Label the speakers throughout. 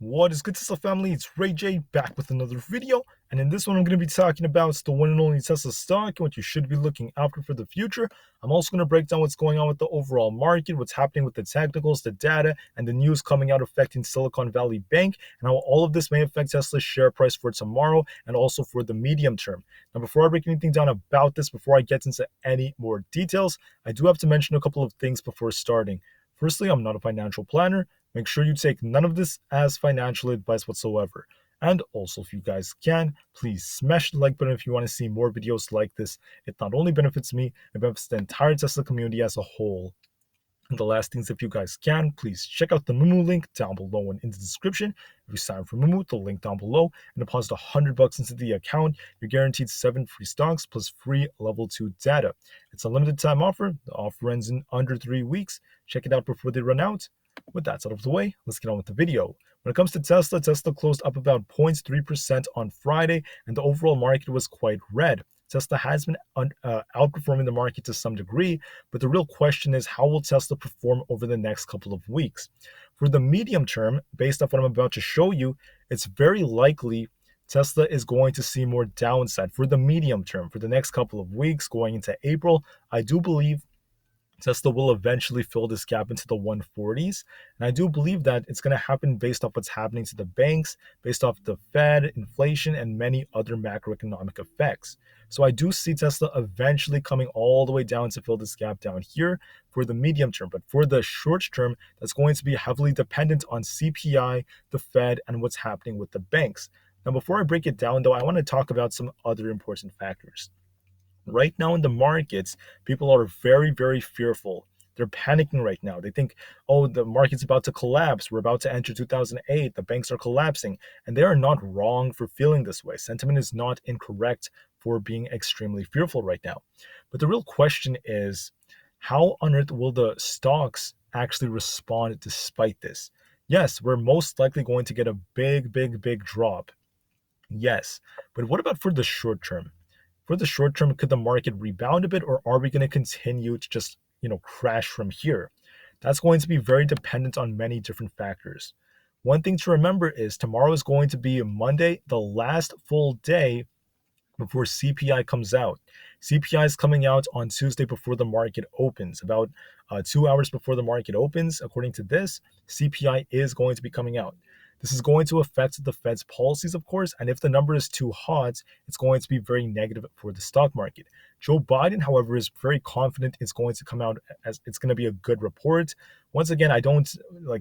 Speaker 1: What is good, Tesla family? It's Ray J back with another video, and in this one I'm going to be talking about the one and only Tesla stock and what you should be looking after for the future. I'm also going to break down what's going on with the overall market, what's happening with the technicals, the data, and the news coming out affecting Silicon Valley Bank, and how all of this may affect Tesla's share price for tomorrow and also for the medium term. Now, before I break anything down about this, before I get into any more details, I do have to mention a couple of things before starting. Firstly, I'm not a financial planner. Make sure you take none of this as financial advice whatsoever. And also, if you guys can, please smash the like button if you want to see more videos like this. It not only benefits me, it benefits the entire Tesla community as a whole. And the last things, if you guys can, please check out the Moomoo link down below and in the description. If you sign up for Moomoo, the link down below, and deposit $100 into the account, you're guaranteed 7 free stocks plus free level 2 data. It's a limited time offer. The offer ends in under 3 weeks. Check it out before they run out. With that out of the way, let's get on with the video. When it comes to Tesla, Tesla closed up about 0.3% on Friday, and the overall market was quite red. Tesla has been outperforming the market to some degree, but the real question is, how will Tesla perform over the next couple of weeks? For the medium term, based off what I'm about to show you, it's very likely Tesla is going to see more downside for the medium term. For the next couple of weeks going into April, I do believe Tesla will eventually fill this gap into the 140s. And I do believe that it's going to happen based off what's happening to the banks, based off the Fed, inflation, and many other macroeconomic effects. So I do see Tesla eventually coming all the way down to fill this gap down here for the medium term. But for the short term, that's going to be heavily dependent on CPI, the Fed, and what's happening with the banks. Now, before I break it down, though, I want to talk about some other important factors. Right now in the markets, people are very, very fearful. They're panicking right now. They think, oh, the market's about to collapse. We're about to enter 2008. The banks are collapsing. And they are not wrong for feeling this way. Sentiment is not incorrect for being extremely fearful right now. But the real question is, how on earth will the stocks actually respond despite this? Yes, we're most likely going to get a big, big, big drop. Yes. But what about for the short term? For the short term, could the market rebound a bit, or are we going to continue to just, crash from here? That's going to be very dependent on many different factors. One thing to remember is tomorrow is going to be Monday, the last full day before CPI comes out. CPI is coming out on Tuesday before the market opens. About 2 hours before the market opens, according to this, CPI is going to be coming out. This is going to affect the Fed's policies, of course, and if the number is too hot, it's going to be very negative for the stock market. Joe Biden, however, is very confident it's going to come out as it's going to be a good report. Once again, I don't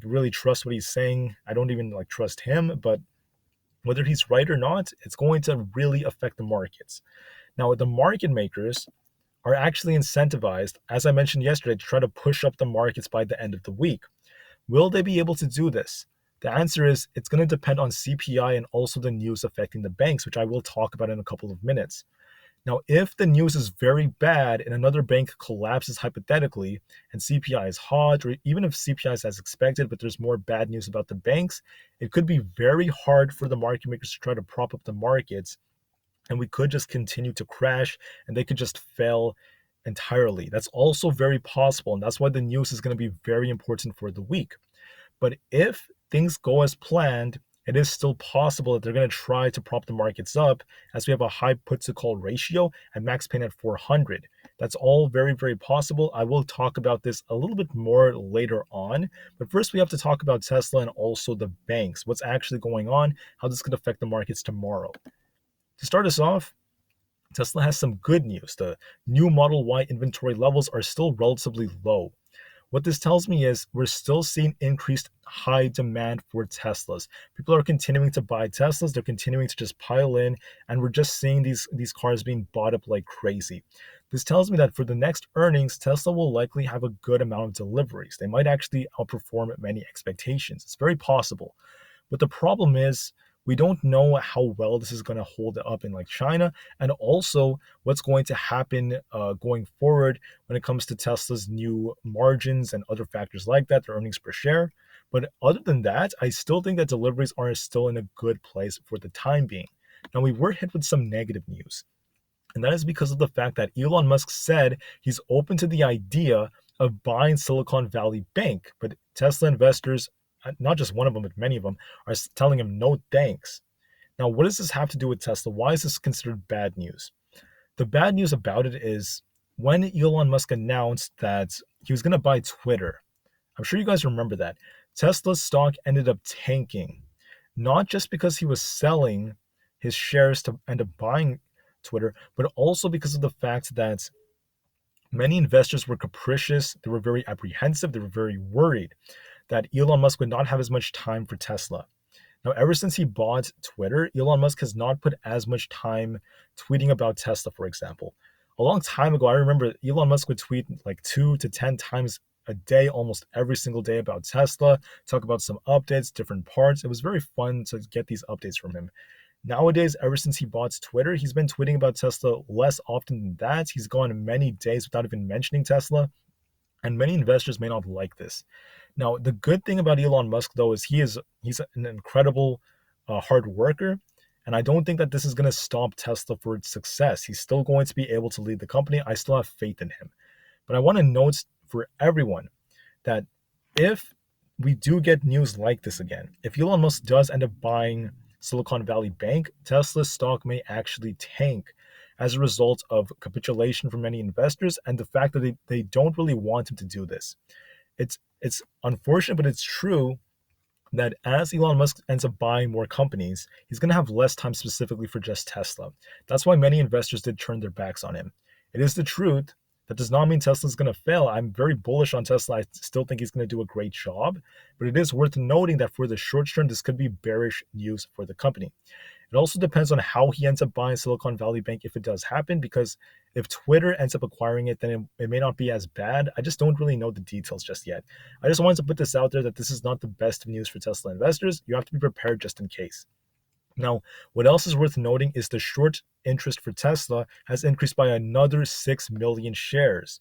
Speaker 1: really trust what he's saying. I don't even trust him, but whether he's right or not, it's going to really affect the markets. Now, the market makers are actually incentivized, as I mentioned yesterday, to try to push up the markets by the end of the week. Will they be able to do this? The answer is it's going to depend on CPI and also the news affecting the banks, which I will talk about in a couple of minutes. Now, if the news is very bad and another bank collapses hypothetically and CPI is hot, or even if CPI is as expected, but there's more bad news about the banks, it could be very hard for the market makers to try to prop up the markets. And we could just continue to crash and they could just fail entirely. That's also very possible. And that's why the news is going to be very important for the week. But if things go as planned, it is still possible that they're going to try to prop the markets up, as we have a high put to call ratio and max pain at 400. That's all very, very possible. I will talk about this a little bit more later on. But first, we have to talk about Tesla and also the banks. What's actually going on, how this could affect the markets tomorrow. To start us off, Tesla has some good news. The new Model Y inventory levels are still relatively low. What this tells me is we're still seeing increased high demand for Teslas. People are continuing to buy Teslas. They're continuing to just pile in, and we're just seeing these cars being bought up like crazy. This tells me that for the next earnings, Tesla will likely have a good amount of deliveries. They might actually outperform many expectations. It's very possible. But the problem is, we don't know how well this is going to hold up in China, and also what's going to happen going forward when it comes to Tesla's new margins and other factors like that, their earnings per share. But other than that, I still think that deliveries are still in a good place for the time being. Now, we were hit with some negative news, and that is because of the fact that Elon Musk said he's open to the idea of buying Silicon Valley Bank, but Tesla investors not just one of them, but many of them, are telling him no thanks. Now, what does this have to do with Tesla? Why is this considered bad news? The bad news about it is when Elon Musk announced that he was going to buy Twitter. I'm sure you guys remember that. Tesla's stock ended up tanking, not just because he was selling his shares to end up buying Twitter, but also because of the fact that many investors were capricious, they were very apprehensive, they were very worried that Elon Musk would not have as much time for Tesla. Now, ever since he bought Twitter, Elon Musk has not put as much time tweeting about Tesla, for example. A long time ago, I remember Elon Musk would tweet like 2 to 10 times a day, almost every single day, about Tesla, talk about some updates, different parts. It was very fun to get these updates from him. Nowadays, ever since he bought Twitter, he's been tweeting about Tesla less often than that. He's gone many days without even mentioning Tesla, and many investors may not like this. Now, the good thing about Elon Musk, though, is he's an incredible hard worker, and I don't think that this is going to stop Tesla for its success. He's still going to be able to lead the company. I still have faith in him. But I want to note for everyone that if we do get news like this again, if Elon Musk does end up buying Silicon Valley Bank, Tesla's stock may actually tank as a result of capitulation from many investors and the fact that they don't really want him to do this. It's unfortunate, but it's true that as Elon Musk ends up buying more companies, he's going to have less time specifically for just Tesla. That's why many investors did turn their backs on him. It is the truth. That does not mean Tesla's going to fail. I'm very bullish on Tesla. I still think he's going to do a great job, but it is worth noting that for the short term, this could be bearish news for the company. It also depends on how he ends up buying Silicon Valley Bank if it does happen, because if Twitter ends up acquiring it, then it may not be as bad. I just don't really know the details just yet. I just wanted to put this out there that this is not the best of news for Tesla investors. You have to be prepared just in case. Now, what else is worth noting is the short interest for Tesla has increased by another 6 million shares,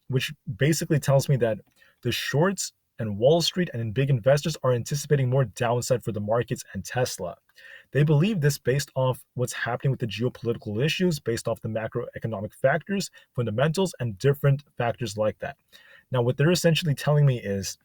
Speaker 1: which basically tells me that the shorts and Wall Street and big investors are anticipating more downside for the markets and Tesla. They believe this based off what's happening with the geopolitical issues, based off the macroeconomic factors, fundamentals, and different factors like that. Now, what they're essentially telling me is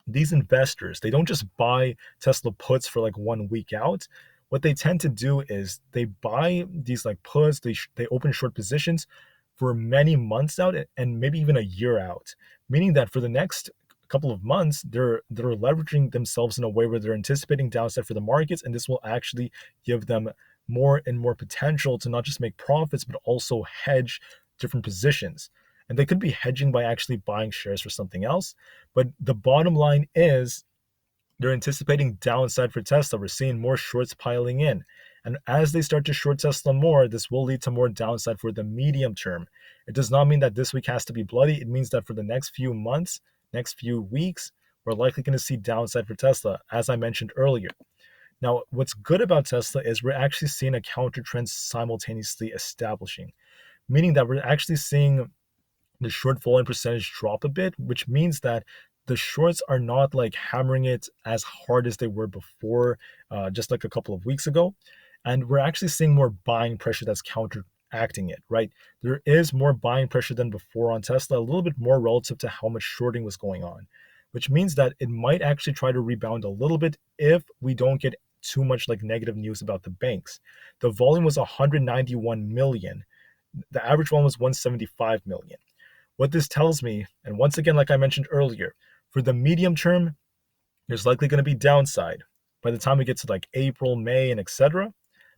Speaker 1: these investors, they don't just buy Tesla puts for like 1 week out. What they tend to do is they buy these like puts, they open short positions for many months out and maybe even a year out, meaning that for the next couple of months, they're leveraging themselves in a way where they're anticipating downside for the markets, and this will actually give them more and more potential to not just make profits, but also hedge different positions. And they could be hedging by actually buying shares for something else. But the bottom line is they're anticipating downside for Tesla. We're seeing more shorts piling in. And as they start to short Tesla more, this will lead to more downside for the medium term. It does not mean that this week has to be bloody. It means that for the next few months, next few weeks, we're likely going to see downside for Tesla, as I mentioned earlier. Now, what's good about Tesla is we're actually seeing a counter trend simultaneously establishing, meaning that we're actually seeing the short volume percentage drop a bit, which means that the shorts are not like hammering it as hard as they were before, just like a couple of weeks ago. And we're actually seeing more buying pressure that's counteracting it, right? There is more buying pressure than before on Tesla, a little bit more relative to how much shorting was going on, which means that it might actually try to rebound a little bit if we don't get too much like negative news about the banks. The volume was 191 million. The average one was 175 million. What this tells me, and once again, like I mentioned earlier, for the medium term, there's likely going to be downside by the time we get to like April, May, and etc.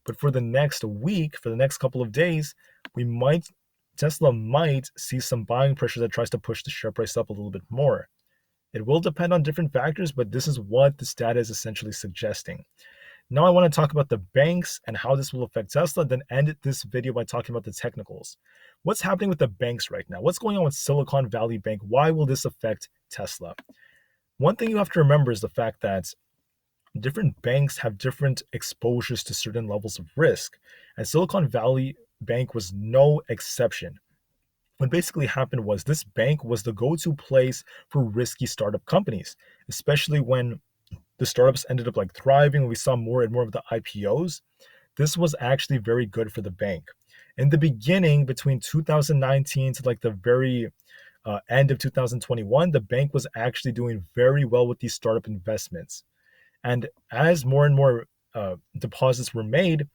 Speaker 1: But for the next week, for the next couple of days, Tesla might see some buying pressure that tries to push the share price up a little bit more. It will depend on different factors, but this is what this data is essentially suggesting. Now I want to talk about the banks and how this will affect Tesla, then end this video by talking about the technicals. What's happening with the banks right now? What's going on with Silicon Valley Bank? Why will this affect Tesla? One thing you have to remember is the fact that different banks have different exposures to certain levels of risk, and Silicon Valley Bank was no exception. What basically happened was this bank was the go-to place for risky startup companies, especially when the startups ended up like thriving. We saw more and more of the IPOs. This was actually very good for the bank. In the beginning, between 2019 to like the very end of 2021, the bank was actually doing very well with these startup investments. And as more and more deposits were made,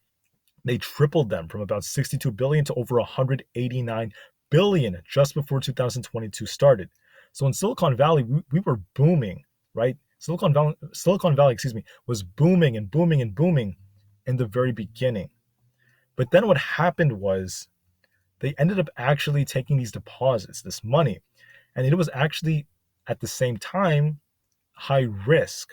Speaker 1: they tripled them from about 62 billion to over 189 billion just before 2022 started. So in Silicon Valley, we were booming, right? Silicon Valley, was booming and booming and booming in the very beginning. But then what happened was they ended up actually taking these deposits, this money, and it was actually at the same time high risk.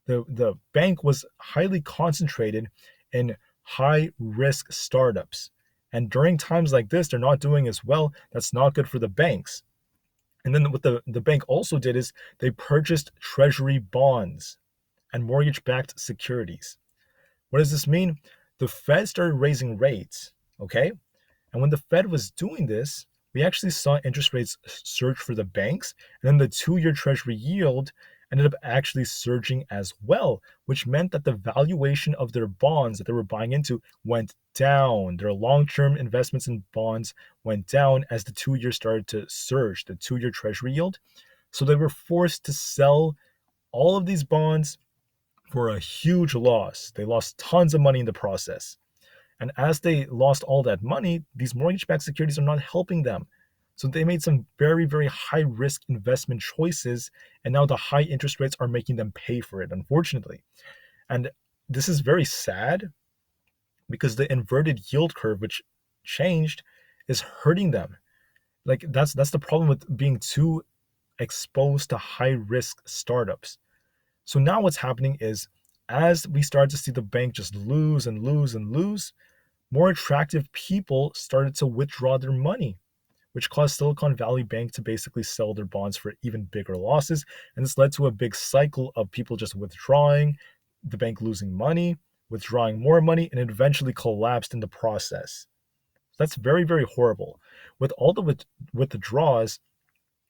Speaker 1: The bank was highly concentrated in high risk startups. And during times like this, they're not doing as well. That's not good for the banks. And then what the bank also did is they purchased treasury bonds and mortgage backed securities. What does this mean? The Fed started raising rates, okay? And when the Fed was doing this, we actually saw interest rates surge for the banks, and then the 2-year treasury yield ended up actually surging as well, which meant that the valuation of their bonds that they were buying into went down. Their long-term investments in bonds went down as the 2-year started to surge, the 2-year treasury yield. So they were forced to sell all of these bonds for a huge loss. They lost tons of money in the process. And as they lost all that money, these mortgage backed securities are not helping them. So they made some very, very high risk investment choices. And now the high interest rates are making them pay for it, unfortunately. And this is very sad because the inverted yield curve, which changed, is hurting them. Like that's the problem with being too exposed to high risk startups. So now what's happening is as we start to see the bank just lose and lose and lose, more attractive people started to withdraw their money, which caused Silicon Valley Bank to basically sell their bonds for even bigger losses. And this led to a big cycle of people just withdrawing, the bank losing money, withdrawing more money, and it eventually collapsed in the process. That's very, very horrible. With all the withdrawals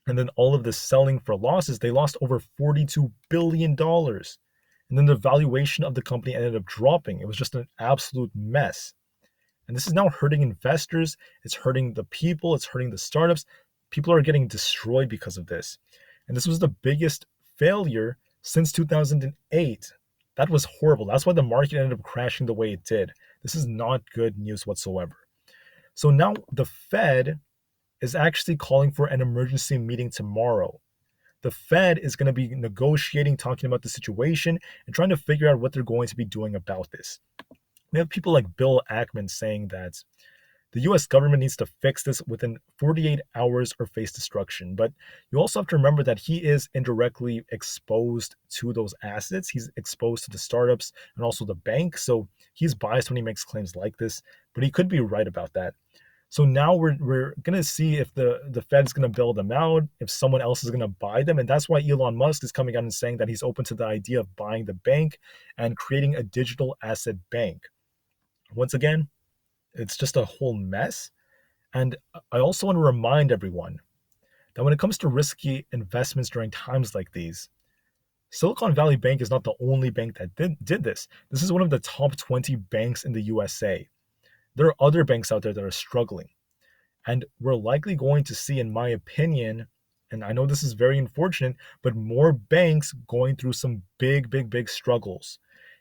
Speaker 1: and then all of this selling for losses, they lost over $42 billion. And then the valuation of the company ended up dropping. It was just an absolute mess. And this is now hurting investors. It's hurting the people. It's hurting the startups. People are getting destroyed because of this. And this was the biggest failure since 2008. That was horrible. That's why the market ended up crashing the way it did. This is not good news whatsoever. So now the Fed is actually calling for an emergency meeting tomorrow. The Fed is going to be negotiating, talking about the situation, and trying to figure out what they're going to be doing about this. We have people like Bill Ackman saying that the US government needs to fix this within 48 hours or face destruction. But you also have to remember that he is indirectly exposed to those assets. He's exposed to the startups and also the bank. So he's biased when he makes claims like this, but he could be right about that. So now we're going to see if the Fed's going to bail them out, if someone else is going to buy them. And that's why Elon Musk is coming out and saying that he's open to the idea of buying the bank and creating a digital asset bank. Once again, it's just a whole mess. And I also want to remind everyone that when it comes to risky investments during times like these, Silicon Valley Bank is not the only bank that did this. This is one of the top 20 banks in the USA. There are other banks out there that are struggling. And we're likely going to see, in my opinion, and I know this is very unfortunate, but more banks going through some big, big, big struggles.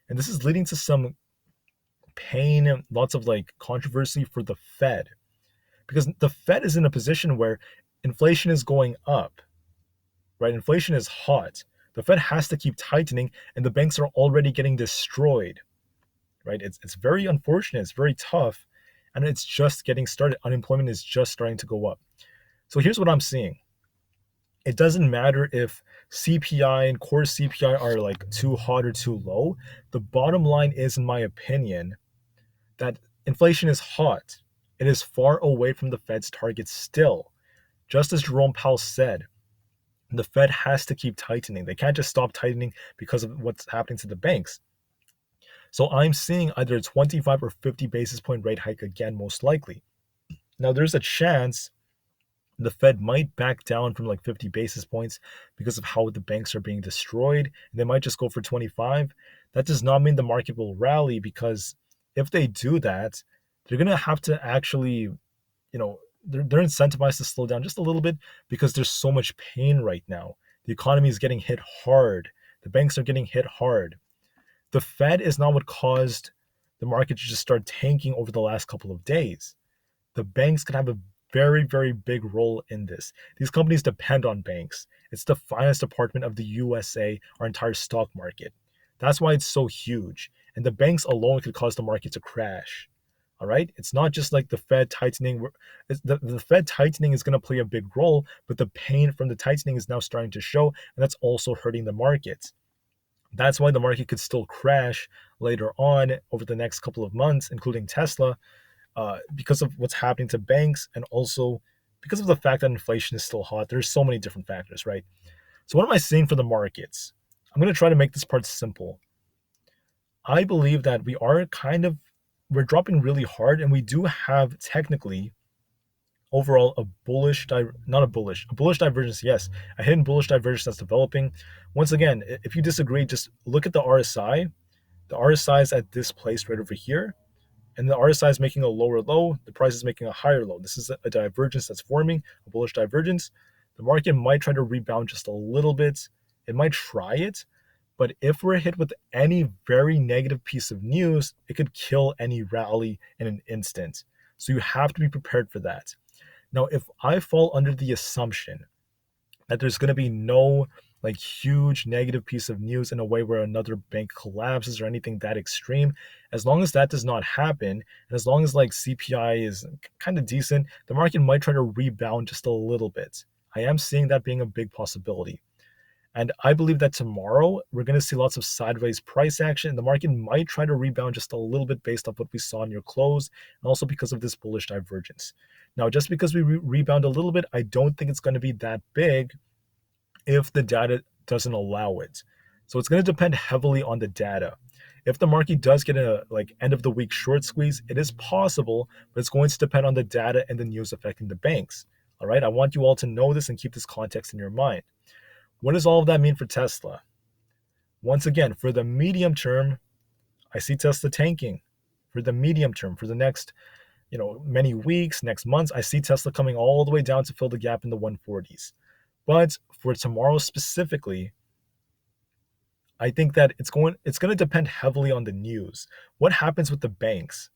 Speaker 1: And this is leading to some pain, lots of like controversy for the Fed. Because the Fed is in a position where inflation is going up, right? Inflation is hot. The Fed has to keep tightening, and the banks are already getting destroyed, right? It's very unfortunate. It's very tough, and it's just getting started. Unemployment is just starting to go up. So here's what I'm seeing. It doesn't matter if CPI and core CPI are like too hot or too low. The bottom line is, in my opinion, that inflation is hot. It is far away from the Fed's target still. Just as Jerome Powell said, the Fed has to keep tightening. They can't just stop tightening because of what's happening to the banks. So I'm seeing either a 25 or 50 basis point rate hike again, most likely. Now, there's a chance the Fed might back down from like 50 basis points because of how the banks are being destroyed. They might just go for 25. That does not mean the market will rally, because if they do that, they're going to have to actually, they're incentivized to slow down just a little bit because there's so much pain right now. The economy is getting hit hard. The banks are getting hit hard. The Fed is not what caused the market to just start tanking over the last couple of days. The banks can have a very, very big role in this. These companies depend on banks. It's the finance department of the USA, our entire stock market. That's why it's so huge. And the banks alone could cause the market to crash. All right. It's not just like the Fed tightening. The Fed tightening is going to play a big role, but the pain from the tightening is now starting to show, and that's also hurting the market. That's why the market could still crash later on over the next couple of months, including Tesla, because of what's happening to banks and also because of the fact that inflation is still hot. There's so many different factors, right? So, what am I saying for the markets? I'm going to try to make this part simple. I believe that we're dropping really hard, and we do have technically overall a bullish divergence, yes, a hidden bullish divergence that's developing. Once again, if you disagree, just look at the RSI. The RSI is at this place right over here, and the RSI is making a lower low, the price is making a higher low. This is a divergence that's forming, a bullish divergence. The market might try to rebound just a little bit. It might try it, but if we're hit with any very negative piece of news, it could kill any rally in an instant. So you have to be prepared for that. Now, if I fall under the assumption that there's going to be no like huge negative piece of news in a way where another bank collapses or anything that extreme, as long as that does not happen, and as long as like CPI is kind of decent, the market might try to rebound just a little bit. I am seeing that being a big possibility. And I believe that tomorrow we're going to see lots of sideways price action. And the market might try to rebound just a little bit based off what we saw near close, and also because of this bullish divergence. Now, just because we rebound a little bit, I don't think it's going to be that big if the data doesn't allow it. So it's going to depend heavily on the data. If the market does get a like end of the week short squeeze, it is possible, but it's going to depend on the data and the news affecting the banks. All right, I want you all to know this and keep this context in your mind. What does all of that mean for Tesla? Once again, for the medium term, I see Tesla tanking. For the medium term, for the next, many weeks, next months, I see Tesla coming all the way down to fill the gap in the 140s. But for tomorrow specifically, I think that it's going to depend heavily on the news. What happens with the banks,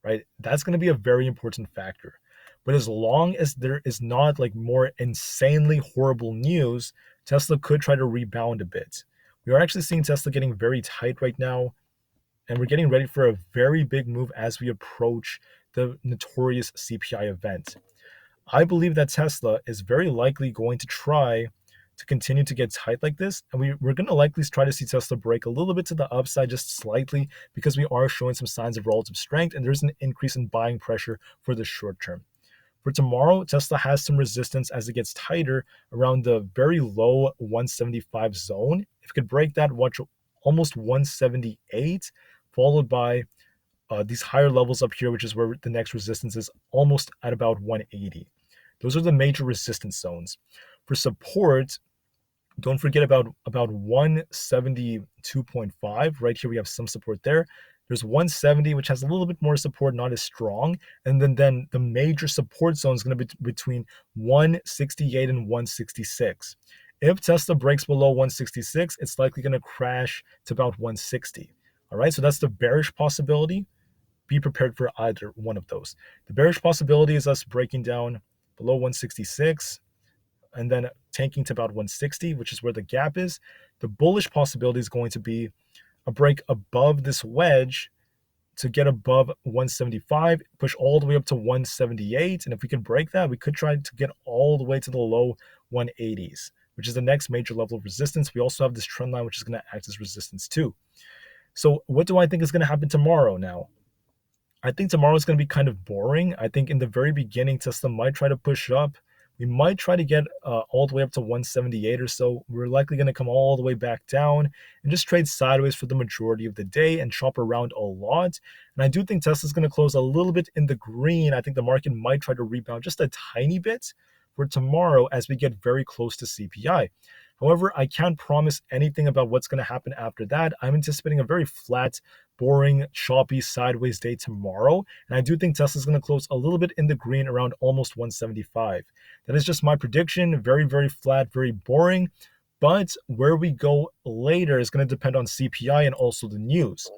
Speaker 1: right? That's going to be a very important factor. But as long as there is not like more insanely horrible news, Tesla could try to rebound a bit. We are actually seeing Tesla getting very tight right now, and we're getting ready for a very big move as we approach the notorious CPI event. I believe that Tesla is very likely going to try to continue to get tight like this, and we're going to likely try to see Tesla break a little bit to the upside just slightly because we are showing some signs of relative strength, and there's an increase in buying pressure for the short term. For tomorrow, Tesla has some resistance as it gets tighter around the very low 175 zone. If it could break that, watch almost 178, followed by these higher levels up here, which is where the next resistance is almost at about 180. Those are the major resistance zones. For support, don't forget about 172.5. Right here, we have some support there. There's 170, which has a little bit more support, not as strong. And then the major support zone is going to be between 168 and 166. If Tesla breaks below 166, it's likely going to crash to about 160. All right, so that's the bearish possibility. Be prepared for either one of those. The bearish possibility is us breaking down below 166 and then tanking to about 160, which is where the gap is. The bullish possibility is going to be a break above this wedge to get above 175, push all the way up to 178. And if we can break that, we could try to get all the way to the low 180s, which is the next major level of resistance. We also have this trend line, which is going to act as resistance too. So what do I think is going to happen tomorrow now? I think tomorrow is going to be kind of boring. I think in the very beginning, Tesla might try to push up. We might try to get all the way up to 178 or so. We're likely going to come all the way back down and just trade sideways for the majority of the day and chop around a lot. And I do think Tesla's going to close a little bit in the green. I think the market might try to rebound just a tiny bit for tomorrow as we get very close to CPI. However, I can't promise anything about what's going to happen after that. I'm anticipating a very flat, boring, choppy, sideways day tomorrow. And I do think Tesla's going to close a little bit in the green around almost 175. That is just my prediction. Very, very flat, very boring. But where we go later is going to depend on CPI and also the news.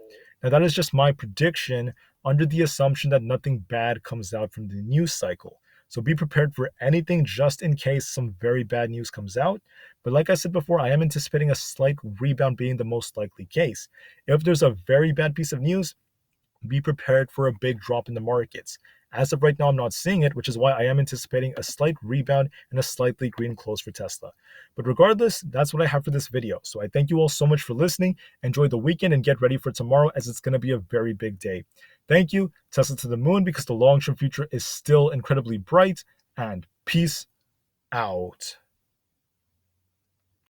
Speaker 1: Now, that is just my prediction under the assumption that nothing bad comes out from the news cycle. So be prepared for anything just in case some very bad news comes out. But like I said before, I am anticipating a slight rebound being the most likely case. If there's a very bad piece of news, be prepared for a big drop in the markets. As of right now, I'm not seeing it, which is why I am anticipating a slight rebound and a slightly green close for Tesla. But regardless, that's what I have for this video. So I thank you all so much for listening. Enjoy the weekend and get ready for tomorrow, as it's going to be a very big day. Thank you. Tesla to the moon, because the long-term future is still incredibly bright, and peace out.